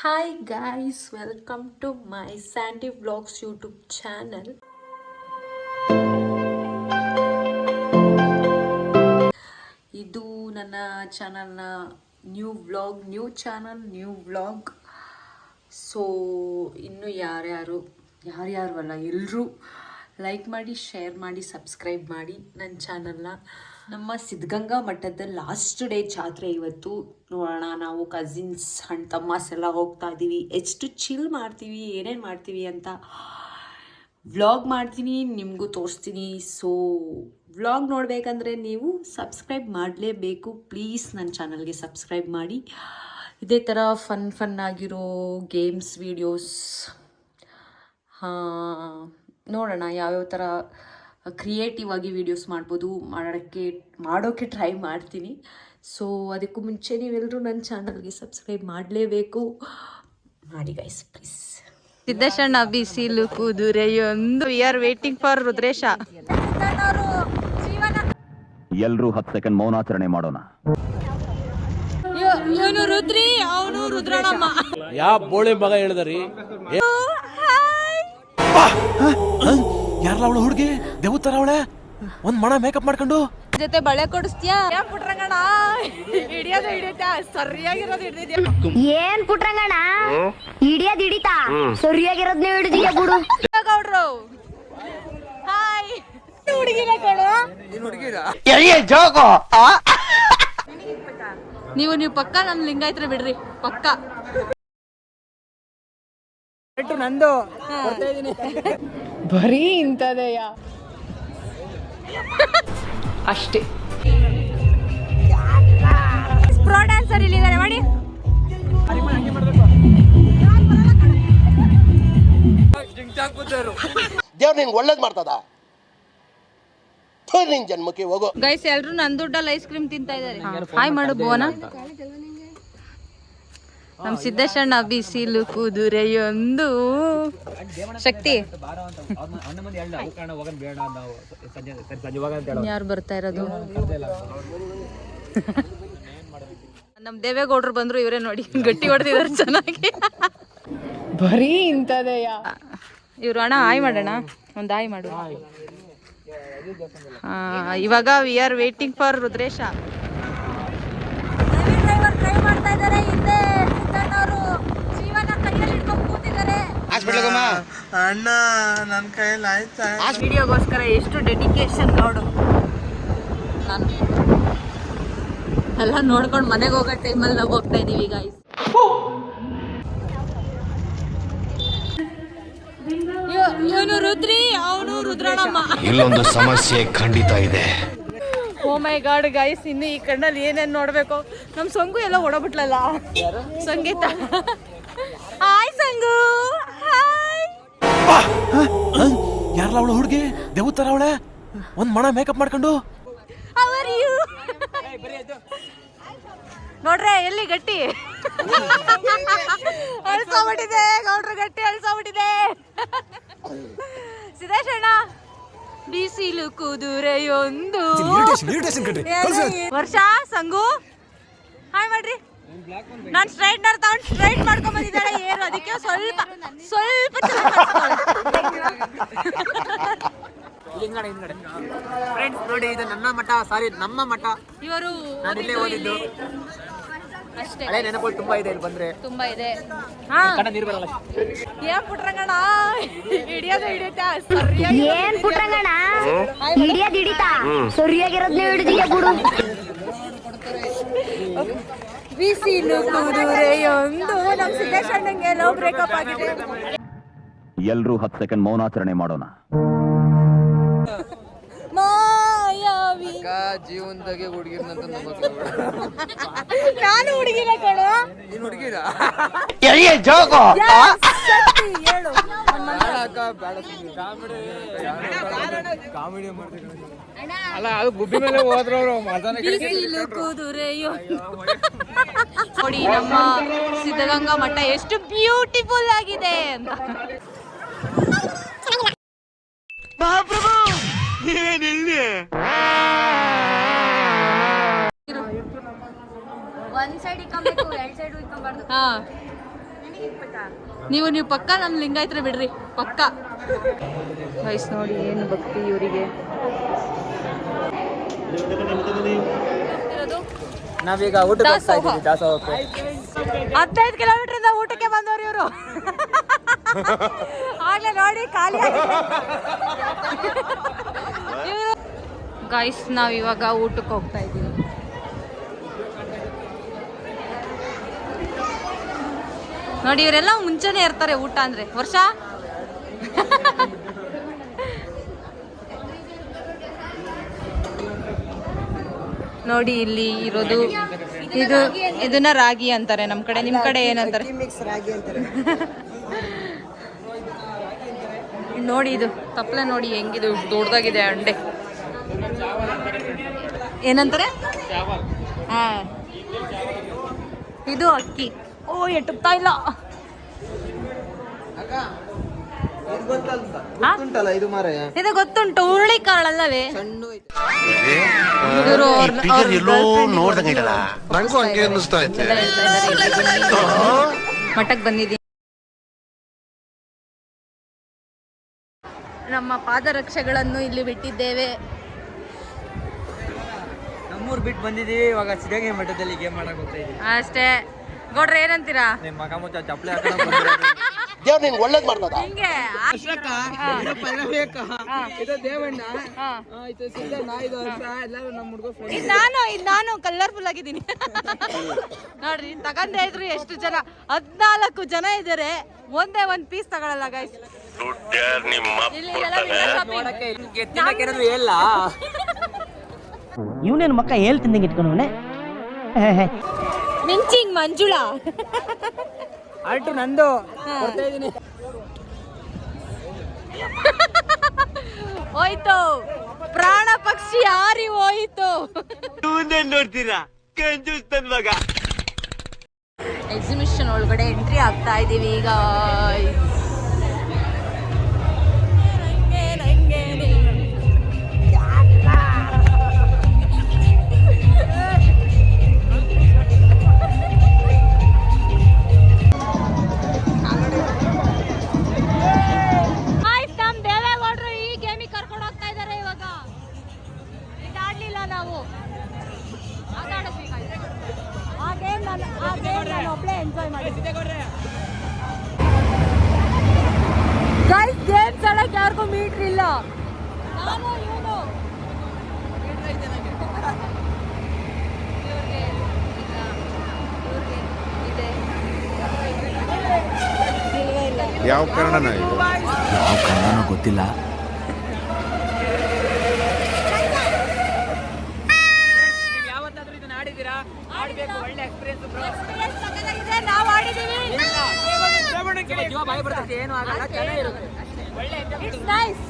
Hi guys, welcome to my Sandy Vlogs YouTube channel. ಇದು ನನ್ನ ಚಾನಲ್ನ ನ್ಯೂ ವ್ಲಾಗ್. ಸೊ ಇನ್ನು ಯಾರ್ಯಾರು ಅಲ್ಲ ಎಲ್ಲರೂ ಲೈಕ್ ಮಾಡಿ, ಶೇರ್ ಮಾಡಿ, ಸಬ್ಸ್ಕ್ರೈಬ್ ಮಾಡಿ ನನ್ನ ಚಾನಲ್ನ. ನಮ್ಮ ಸಿದ್ಧಗಂಗಾ ಮಠದ ಲಾಸ್ಟ್ ಡೇ ಜಾತ್ರೆ ಇವತ್ತು. ನೋಡೋಣ, ನಾವು ಕಸಿನ್ಸ್ ಅಣ್ಣ ತಮ್ಮಸ್ ಎಲ್ಲ ಹೋಗ್ತಾ ಇದ್ದೀವಿ. ಎಷ್ಟು ಚಿಲ್ ಮಾಡ್ತೀವಿ, ಏನೇನು ಮಾಡ್ತೀವಿ ಅಂತ ವ್ಲಾಗ್ ಮಾಡ್ತೀನಿ, ನಿಮಗೂ ತೋರಿಸ್ತೀನಿ. ಸೊ ವ್ಲಾಗ್ ನೋಡಬೇಕಂದ್ರೆ ನೀವು ಸಬ್ಸ್ಕ್ರೈಬ್ ಮಾಡಲೇಬೇಕು. ಪ್ಲೀಸ್ ನನ್ನ ಚಾನಲ್ಗೆ ಸಬ್ಸ್ಕ್ರೈಬ್ ಮಾಡಿ. ಇದೇ ಥರ ಫನ್ ಆಗಿರೋ ಗೇಮ್ಸ್ ವೀಡಿಯೋಸ್ ನೋಡೋಣ ಯಾವ್ಯಾವ ಥರ ಕ್ರಿಯೇಟಿವ್ ಆಗಿ ವೀಡಿಯೋಸ್ ಮಾಡೋಕ್ಕೆ ಟ್ರೈ ಮಾಡ್ತೀನಿ. ಸೊ ಅದಕ್ಕೂ ಮುಂಚೆ ನೀವೆಲ್ಲರೂ ನನ್ನ ಚಾನಲ್ಗೆ ಸಬ್ಸ್ಕ್ರೈಬ್ ಮಾಡಲೇಬೇಕು. ಮಾಡಿ ಗೈಸ್ ಪ್ಲೀಸ್. ಸಿದ್ದೇಶಣ್ಣ ಬಿಸಿಲು ಕುದುರೆಯೊಂದು. We are waiting for Rudresha. ಎಲ್ರೂ 10 ಸೆಕೆಂಡ್ ಮೌನಾಚರಣೆ ಮಾಡೋಣ. ಇವನು ರುದ್ರಿ, ಅವನು ರುದ್ರಣ್ಣಮ್ಮ. ಯಾವ ಬೋಳಿ ಮಗ ಹೇಳಿದ್ರಿ? ಯಾರಲ್ಲ ಅವಳು ಹುಡುಗಿ? ದೇವತರ ಅವಳೆ, ಒಂದ್ ಮಣ ಮೇಕಪ್ ಮಾಡ್ಕೊಂಡು ಜೊತೆ ಬಳೆ ಕೊಡಿಸ್ತೀಯಾ? ಪುಟ್ರಂಗಣ ಹಿಡಿಯೋದ ಸರಿಯಾಗಿರೋದು ಹಿಡಿದಿದ್ಯಾ? ಏನ್ ಪುಟ್ರಂಗಣ ಹಿಡಿಯೋದ್ ಹಿಡಿತಾ ಸರಿಯಾಗಿರೋದ್ನೇ ಹಿಡಿದಿಯಾ ಬಿಡು. ಗೌಡ್ರು ಹಾಯ್. ಹುಡುಗಿನ ಕಣೋ ನೀವು ಪಕ್ಕ ನಮ್ ಲಿಂಗಾಯತ್ರ ಬಿಡ್ರಿ, ಪಕ್ಕ ನಂದು ಬರೀ ಇಂಥದೆಯ ಅಷ್ಟೇ. ಪ್ರೋ ಡ್ಯಾನ್ಸರ್ ಇಲ್ಲಿದ್ದಾರೆ ಮಾಡಿ. ದೇವ್ರು ನಿಂಗೆ ಒಳ್ಳೇದ್ ಮಾಡ್ತದ. ನಿನ್ ಜನ್ಮಕ್ಕೆ ಹೋಗೋ. ಗೈಸ್ ಎಲ್ರು ನನ್ ದುಡ್ಡಲ್ಲಿ ಐಸ್ ಕ್ರೀಮ್ ತಿಂತಾ ಇದಾರೆ. ಹಾಯ್ ಮಾಡು ಬೋನ. ನಮ್ ಸಿದ್ದೇಶಣ್ಣ ಬಿಸಿಲು ಕುದುರೆಯೊಂದು. ಶಕ್ತಿ ಯಾರು ಬರ್ತಾ ಇರೋದು? ನಮ್ ದೇವೇಗೌಡರು ಬಂದ್ರು, ಇವರೇ ನೋಡಿ ಗಟ್ಟಿ ಹೊಡೆದಿದ್ದಾರೆ ಚೆನ್ನಾಗಿ. ಬರೀ ಇಂಥದೆಯ ಇವ್ರು. ಅಣ್ಣ ಹಾಯ್ ಮಾಡೋಣ, ಒಂದು ಹಾಯ್ ಮಾಡು. ಇವಾಗ V are waiting for Rudresha. ಅಣ್ಣ ನನ್ನ ಕೈಯಲ್ಲಿ ಆಯ್ತಾ? ವಿಡಿಯೋಗೋಸ್ಕರ ಎಷ್ಟು ಡೆಡಿಕೇಶನ್ ನೋಡು. ನಾನು ಎಲ್ಲ ನೋಡ್ಕೊಂಡು ಮನೆಗೆ ಹೋಗೋ ಟೈಮಲ್ಲಿ ನಾವು ಹೋಗ್ತಾ ಇದೀವಿ ಗಾಯ್ಸ್. ಇವನು ರುದ್ರಿ, ಅವನು ರುದ್ರಣ್ಣಮ್ಮ. ಇಲ್ಲೊಂದು ಸಮಸ್ಯೆ ಖಂಡಿತ ಇದೆ. ಓ ಮೈ ಗಾಡ್ ಗೈಸ್, ಇನ್ನು ಈ ಕಣ್ಣಲ್ಲಿ ಏನೇನು ನೋಡ್ಬೇಕು. ನಮ್ ಸಂಗು ಎಲ್ಲ ಓಡಬಿಟ್ಲಲ್ಲ, ಸಂಗೀತ. ಹಾಯ್ ಸಂಗು. ಹಾಯ್. ಯಾರಲ್ಲ ಅವಳು ಹುಡುಗಿ? ದೇವತರ ಅವಳೆ, ಒಂದ್ ಮಣ ಮೇಕಪ್ ಮಾಡ್ಕೊಂಡು. How are you? ನೋಡ್ರೆ ಎಲ್ಲಿ ಗಟ್ಟಿ ಅಳ್ಸೋಬಿಟ್ಟಿದೆ ಗೌಡ್ರು, ಗಟ್ಟಿ ಅಳ್ಸೋಬಿಟ್ಟಿದೆ. ಸಿದ್ದೇಶಣ್ಣ ಬಿಸಿಲು ಕುದುರೆಯೊಂದು. ವರ್ಷ ಸಂಗು ಹಾಯ್ ಮಾಡ್ರಿ. ನಾನ್ ಸ್ಟ್ರೈಟ್ನರ್ ತಗೊಂಡು ಸ್ಟ್ರೈಟ್ ಮಾಡ್ಕೊಂಡ್ ಬಂದಿದ್ದಾಳೆ ಏರು, ಅದಕ್ಕೆ ಸ್ವಲ್ಪ ಫ್ರೆಂಡ್ಸ್ ನೋಡಿ, ಇದು ನನ್ನ ಮಠ, ಸಾರಿ ನಮ್ಮ ಮಠ. ಇವರು ಓದಿದ್ದು ಅಷ್ಟೇ. ಹಳೆ ನೆನಪುಗಳು ತುಂಬಾ ಇದೆ, ಇಲ್ಲಿ ಬಂದ್ರೆ ತುಂಬಾ ಇದೆ. ನೀರು ಬರಲ್ಲ. ಏನ್ ಪುಟ್ರಂಗಣ ಹಿಡಿಯೋದು ಹಿಡಿಯುತ್ತಾ? ಏನ್ ಪುಟ್ರಂಗಣ ಹಿಡಿಯೋದ್ ಹಿಡಿತಾ ಸರಿಯಾಗಿರೋದ್ನೇ ಹಿಡಿದಿಯಾ ಬಿಡು. ಬಿಸಿಲು ಕುದುರೆಯೊಂದು. ನಮ್ ಸಿದ್ದೇಶಣ್ಣಂಗೆ ಲವ್ ಬ್ರೇಕಪ್ ಆಗಿದೆ. ಎಲ್ರೂ 10 ಸೆಕೆಂಡ್ ಮೌನಾಚರಣೆ ಮಾಡೋಣ. ಮಾಯಾವಿ ಜೀವನದಾಗೆ ಹುಡುಗಿರ್ನಂತ ನಾನು ಹುಡುಗಿನ ಕಣೋ. ನೀನ್ ಹುಡುಗಿರ? ಹೇಳು. ಕಾಮಿಡಿ ಮಾಡ್ತೀನಿ ಅಲ್ಲ, ಅದು ಗುಬ್ಬಿ ಮೇಲೆ ಹೋದ್ರವ್ರು. ಬಿಸಿಲು ಕುದುರೆಯೊಂದು. ನೋಡಿ ನಮ್ಮ ಸಿದ್ಧಗಂಗಾ ಮಠ ಎಷ್ಟು ಬ್ಯೂಟಿಫುಲ್ ಆಗಿದೆ ಅಂತ. ಒಂದ್ ಸೈಡ್ ಇಕ್ಕೊಬೇಕು, ಎರಡ್ ಸೈಡ್ ಇಕ್ಕೊಬಾರ್ದು. ಹಾ ನೀವು ಪಕ್ಕ ನಮ್ಮ ಲಿಂಗಾಯತ್ರ ಬಿಡ್ರಿ ಪಕ್ಕ. ಗೈಸ್ ನೋಡಿ ಏನು ಭಕ್ತಿ ಇವರಿಗೆ. ನಾವೀಗ ಊಟಕ್ಕೆ ಹೋಗ್ತಾ ಇದ್ದೀವಿ ದಾಸೋಹಕ್ಕೆ. 15 ಕಿಲೋಮೀಟರ್ ಊಟಕ್ಕೆ ಬಂದವ್ರು ಇವರು. ಆಗ್ಲೇ ನೋಡಿ ಖಾಲಿ ಇವರು. ಗೈಸ್ ನಾವ್ ಇವಾಗ ಊಟಕ್ಕೆ ಹೋಗ್ತಾ ಇದ್ದೀವಿ. ನೋಡಿ ಇವರೆಲ್ಲ ಮುಂಚೆನೆ ಇರ್ತಾರೆ ಊಟ ಅಂದ್ರೆ. ವರ್ಷ ನೋಡಿ ಇಲ್ಲಿ ಇರೋದು ಇದನ್ನ ರಾಗಿ ಅಂತಾರೆ ನಮ್ಮ ಕಡೆ. ನಿಮ್ ಕಡೆ ಏನಂತಾರೆ? ನೋಡಿ ಇದು ತಪ್ಪಲೆ ನೋಡಿ ಹೆಂಗಿದು ದೊಡ್ಡದಾಗಿದೆ ಅಂಡೆ. ಏನಂತಾರೆ? ಹಾ ಇದು ಅಕ್ಕಿ. ಓ ಎಟ್ಟುತ್ತಾ ಇಲ್ಲ. ಇದು ಗೊತ್ತುಂಟು, ಹುರುಳಿ ಕಾಳಲ್ಲವೇ? ಮಠಕ್ಕೆ ಬಂದಿದ್ದೀನಿ. ನಮ್ಮ ಪಾದರಕ್ಷೆಗಳನ್ನು ಇಲ್ಲಿ ಬಿಟ್ಟಿದ್ದೇವೆ. ನಮ್ಮೂರ್ ಬಿಟ್ಟು ಬಂದಿದೀವಿ. ಇವಾಗ ಸಿದ್ಧಗಂಗೆ ಮಠದಲ್ಲಿ ಗೇಮ್ ಮಾಡಕ್ ಹೋಗ್ತಾ ಇದೀವಿ ಅಷ್ಟೇ. ಗೌಡ್ರೆ ಏನಂತೀರಾ? ನಿಮ್ಮ ಮಗ ಮುಚ್ಚ ಚಪ್ಪಲಿ ದೇವ್ರು ನಿಂಗೆ ಒಳ್ಳೇದ್ ಮಾಡ್ತದ. ಹಿಂಗೆ ಇದು ದೇವಣ್ಣ, ಇದು ಸಿದ್ದಣ್ಣ, ಇದು ಎಲ್ಲರೂ ನಮ್ಮ ಹುಡುಗ. ಇದು ನಾನು ಕಲರ್ಫುಲ್ ಆಗಿದ್ದೀನಿ. ನೋಡ್ರಿ ತಗೊಂಡೇ ಇದ್ರು ಎಷ್ಟು ಜನ, 14 ಜನ ಇದ್ದಾರೆ. ಒಂದೇ ಒಂದ್ ಪೀಸ್ ತಗೊಳಲ್ಲ ಗೈಸ್. ಎಲ್ಲ ಇವನೇನು ಮಕ್ಕ ಹೇಳ್ತಿದ್ದಂಗೆ ಇಟ್ಕೊಂಡವನೆ. ಮಿಂಚಿಂಗ್ ಮಂಜುಳಾ ಆಲ್ಟು ನಂದು ಕೊಡ್ತಾ ಇದೀನಿ. ಹೋಯ್ತು ಪ್ರಾಣ ಪಕ್ಷಿ ಹಾರಿ ಹೋಯ್ತು. ನೋಡ್ತೀರಾ ಎಕ್ಸಿಬಿಷನ್ ಒಳಗಡೆ ಎಂಟ್ರಿ ಆಗ್ತಾ ಇದೀವಿ ಈಗ. ಗೇಮ್ಸ್ ಆಡಕ್ಕೆ ಯಾರಿಗೂ ಮೀಟ್ರ್ ಇಲ್ಲ. ನಾನು ಇವನು ಯಾವ ಕಾರಣನ ಇದು? ಯಾವ ಕಾರಣನೋ ಗೊತ್ತಿಲ್ಲ. ಯಾವತ್ತಾದ್ರೂ ಇದನ್ನ ಆಡಿದ್ದೀರಾ? ಆಡ್ಬೇಕು, ಒಳ್ಳೆ ಎಕ್ಸ್ಪೀರಿಯನ್ಸ್. ನಾವು ಆಡಿದೀವಿ. ಜೀವ ಬಾಯಿ ಬರ್ತೈತೆ, ಏನು ಆಗಲ್ಲ, ಚೆನ್ನಾಗಿರುತ್ತೆ. ಒಳ್ಳೆ ಇಟ್ಸ್ ನೈಸ್.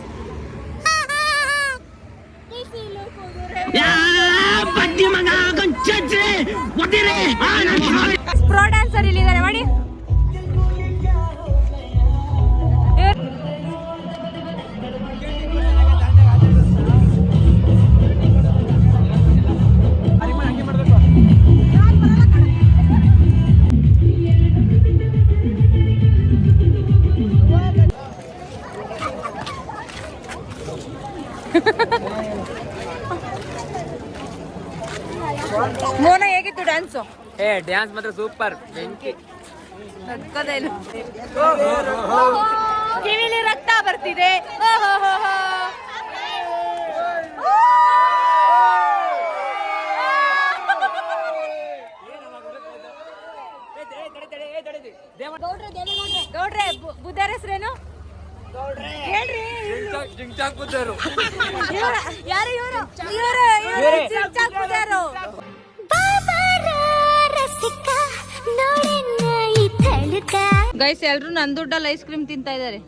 ಪ್ರೋ ಡ್ಯಾನ್ಸರ್ ಇಲ್ಲಿದ್ದಾರೆ ಮಾಡಿ. ಮೋನ ಹೇಗಿತ್ತು ಡ್ಯಾನ್ಸು? ಡ್ಯಾನ್ಸ್ ಮಾತ್ರ ಸೂಪರ್, ಬೆಂಕಿ. ಕಿವಿಲಿ ರಕ್ತ ಬರ್ತಿದೆ. ಗೌಡ್ರೆ ಬುದ್ಧರ ಹೆಸರೇನು ಹೇಳ್ರಿ? ಯಾರು ಇವರು? ಗೈಸ್ ಎಲ್ರು ನನ್ ದುಡ್ಡಲ್ಲಿ ಐಸ್ ಕ್ರೀಮ್ ತಿಂತಾ ಇದಾರೆ.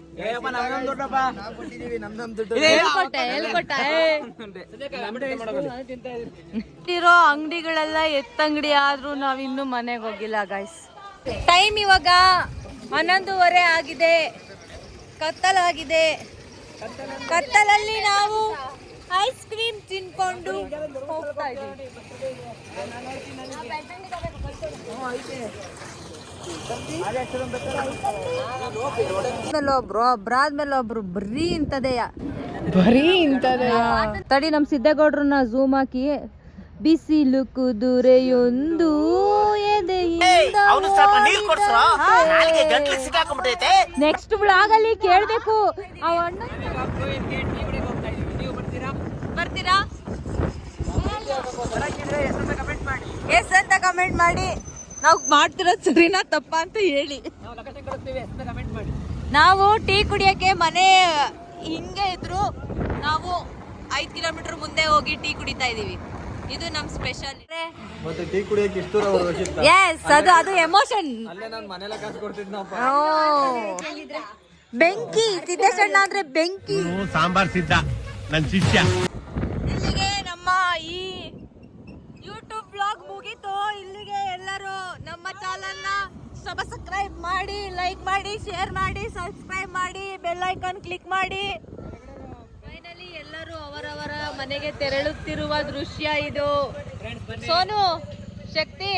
ಇರೋ ಅಂಗಡಿಗಳೆಲ್ಲ ಎತ್ತಂಗಡಿ ಆದ್ರೂ ನಾವ್ ಇನ್ನು ಮನೆಗೆ ಹೋಗಿಲ್ಲ ಗೈಸ್. ಟೈಮ್ ಇವಾಗ 11:30 ಆಗಿದೆ. ಕತ್ತಲಾಗಿದೆ. ಕತ್ತಲಲ್ಲಿ ನಾವು ಐಸ್ ಕ್ರೀಮ್ ತಿನ್ಕೊಂಡು ಹೋಗ್ತಾ ಇದೀವಿ. ಒಬ್ರಾದ್ಮೇಲೆ ಒಬ್ರು ಬರೀ ಇಂತದೆಯ ತಡಿ ನಮ್ ಸಿದ್ದೇಗೌಡ್ರನ್ನ ಝೂಮ್ ಹಾಕಿ ಬಿಸಿಲು ಕುದುರೆಯೊಂದು ನೆಕ್ಸ್ಟ್ ಬ್ಲಾಗ್ ಅಲ್ಲಿ ಕೇಳ್ಬೇಕು ಬರ್ತೀರಾ ಎಸ್ ಅಂತ ಕಮೆಂಟ್ ಮಾಡಿ ನಾವು ಮಾಡ್ತಿರೋದು ಸರಿನಾ ತಪ್ಪಾ ಅಂತ ಹೇಳಿ. ನಾವು ಟೀ ಕುಡಿಯಕ್ಕೆ ಮನೆ ಹಿಂಗೆ ಇದ್ರು ನಾವು 5 ಕಿಲೋಮೀಟರ್ ಮುಂದೆ ಹೋಗಿ ಟೀ ಕುಡಿತಾ ಇದೀವಿ. ಇದು ನಮ್ ಸ್ಪೆಷಲ್. ಮತ್ತೆ ಟೀ ಕುಡಿಯಕ್ಕೆ ಇಷ್ಟು ದೂರ ಹೋಗಿದ್ದ ಎಸ್ ಅದು ಎಮೋಷನ್. ಅಲ್ಲೇ ನಾನು ಮನೆಲ್ಲ ಕಾಸು ಕೊಡ್ತಿದ್ನಪ್ಪ. ಬೆಂಕಿ ಸಿದ್ದೇಶಣ್ಣ ಅಂದ್ರೆ ಬೆಂಕಿ. ಸಾಂಬಾರ್ ಸಿದ್ಧ ನನ್ ಶಿಷ್ಯ. ಇಲ್ಲಿಗೆ ನಮ್ಮ ಈ ಯೂಟ್ಯೂಬ್ ಬ್ಲಾಗ್ ಮುಗೀತು. ಇಲ್ಲಿಗೆ ಎಲ್ಲರೂ ನಮ್ಮ ಚಾನಲ್ನ ಸಬ್ಸ್ಕ್ರೈಬ್ ಮಾಡಿ, ಲೈಕ್ ಮಾಡಿ, ಶೇರ್ ಮಾಡಿ, ಸಬ್ಸ್ಕ್ರೈಬ್ ಮಾಡಿ, ಬೆಲ್ ಐಕಾನ್ ಕ್ಲಿಕ್ ಮಾಡಿ. ಫೈನಲಿ ಎಲ್ಲರೂ ಅವರವರ ಮನೆಗೆ ತೆರಳುತ್ತಿರುವ ದೃಶ್ಯ ಇದು. ಸೋನು, ಶಕ್ತಿ,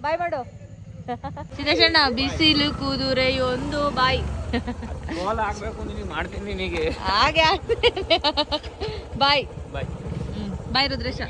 ಬಾಯ್ ಮಾಡು. ಸಿದ್ದೇಶಣ್ಣ ಬಿಸಿಲು ಕುದುರೆಯೊಂದು ಬಾಯ್. ಮಾಡ್ತೀನಿ ನಿನಗೆ. ಹಾಗೆ ಬಾಯ್ ಬಾಯ್ ರುದ್ರೇಶ.